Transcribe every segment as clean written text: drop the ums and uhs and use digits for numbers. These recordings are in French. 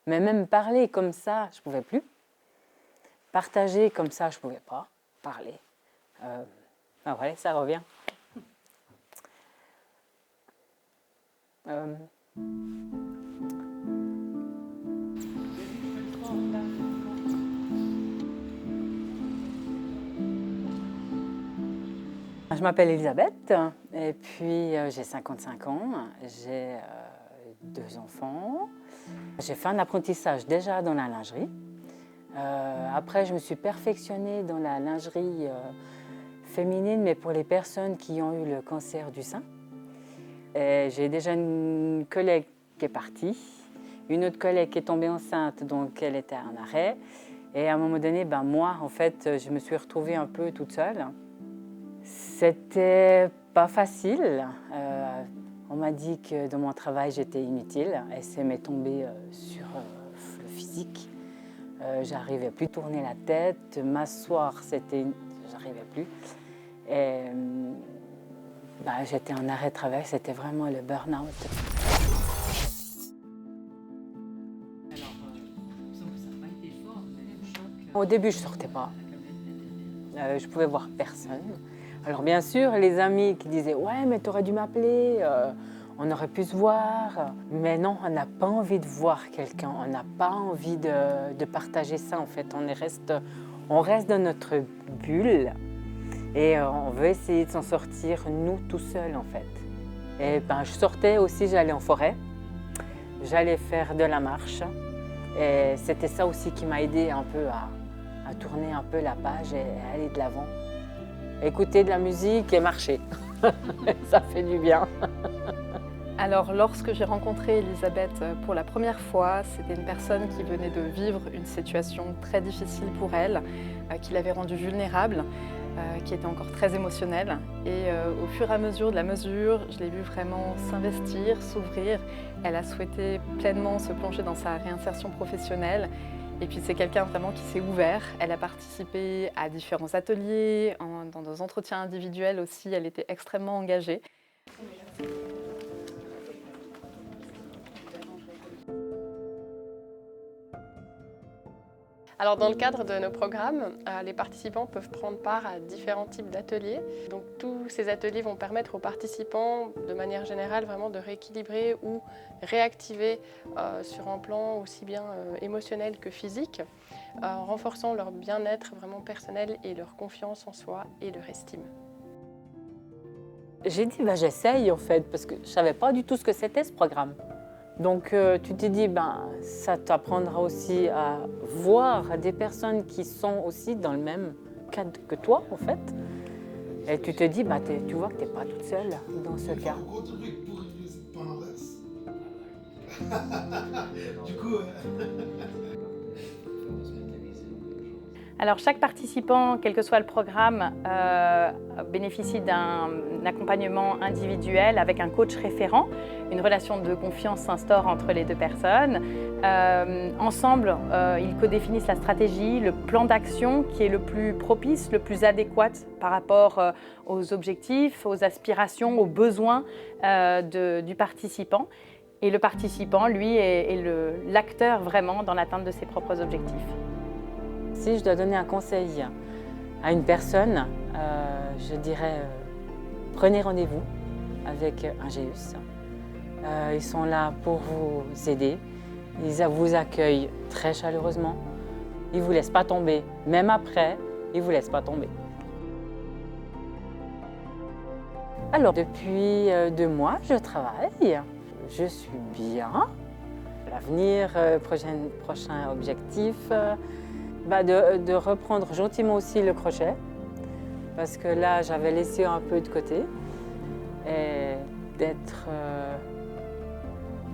Mais même parler comme ça, je ne pouvais plus. Partager comme ça, je ne pouvais pas. Parler. Ah ouais, ça revient. Je m'appelle Elisabeth et puis j'ai 55 ans, j'ai 2 enfants. J'ai fait un apprentissage déjà dans la lingerie. Après, je me suis perfectionnée dans la lingerie féminine, mais pour les personnes qui ont eu le cancer du sein. J'ai déjà une collègue qui est partie, une autre collègue qui est tombée enceinte, donc elle était en arrêt. Et à un moment donné, moi, en fait, je me suis retrouvée un peu toute seule. C'était pas facile. On m'a dit que dans mon travail, j'étais inutile et ça m'est tombé sur le physique. J'arrivais plus à tourner la tête, m'asseoir, j'arrivais plus. Et j'étais en arrêt de travail, c'était vraiment le burn-out. Au début, je sortais pas. Je pouvais voir personne. Alors bien sûr, les amis qui disaient « Ouais, mais tu aurais dû m'appeler, on aurait pu se voir. » Mais non, on n'a pas envie de voir quelqu'un, on n'a pas envie de partager ça en fait. On reste dans notre bulle et on veut essayer de s'en sortir nous tout seuls en fait. Et je sortais aussi, j'allais en forêt, j'allais faire de la marche. Et c'était ça aussi qui m'a aidé un peu à tourner un peu la page et aller de l'avant. Écouter de la musique et marcher, ça fait du bien. Alors, lorsque j'ai rencontré Elisabeth pour la première fois, c'était une personne qui venait de vivre une situation très difficile pour elle, qui l'avait rendue vulnérable, qui était encore très émotionnelle. Et au fur et à mesure de la mesure, je l'ai vue vraiment s'investir, s'ouvrir. Elle a souhaité pleinement se plonger dans sa réinsertion professionnelle. Et puis c'est quelqu'un vraiment qui s'est ouvert. Elle a participé à différents ateliers, dans des entretiens individuels aussi. Elle était extrêmement engagée. Alors dans le cadre de nos programmes, les participants peuvent prendre part à différents types d'ateliers. Donc tous ces ateliers vont permettre aux participants, de manière générale, vraiment de rééquilibrer ou réactiver sur un plan aussi bien émotionnel que physique, en renforçant leur bien-être vraiment personnel et leur confiance en soi et leur estime. J'ai dit j'essaye en fait, parce que je ne savais pas du tout ce que c'était ce programme. Donc tu t'es dit, ça t'apprendra aussi à voir des personnes qui sont aussi dans le même cadre que toi, en fait. Et tu te dis, tu vois que tu n'es pas toute seule dans ce cas. Du coup, Alors chaque participant, quel que soit le programme, bénéficie d'un accompagnement individuel avec un coach référent. Une relation de confiance s'instaure entre les deux personnes. Ensemble, ils codéfinissent la stratégie, le plan d'action qui est le plus propice, le plus adéquat par rapport aux objectifs, aux aspirations, aux besoins du participant. Et le participant, lui, est l'acteur vraiment dans l'atteinte de ses propres objectifs. Si je dois donner un conseil à une personne, je dirais prenez rendez-vous avec un GEUS. Ils sont là pour vous aider. Ils vous accueillent très chaleureusement. Ils ne vous laissent pas tomber. Même après, ils ne vous laissent pas tomber. Alors, depuis 2 mois, je travaille. Je suis bien. L'avenir, prochain objectif, de reprendre gentiment aussi le crochet. Parce que là, j'avais laissé un peu de côté. Et d'être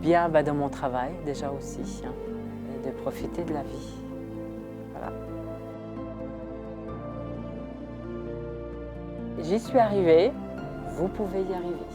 bien dans mon travail déjà aussi. Et de profiter de la vie. Voilà. J'y suis arrivée. Vous pouvez y arriver.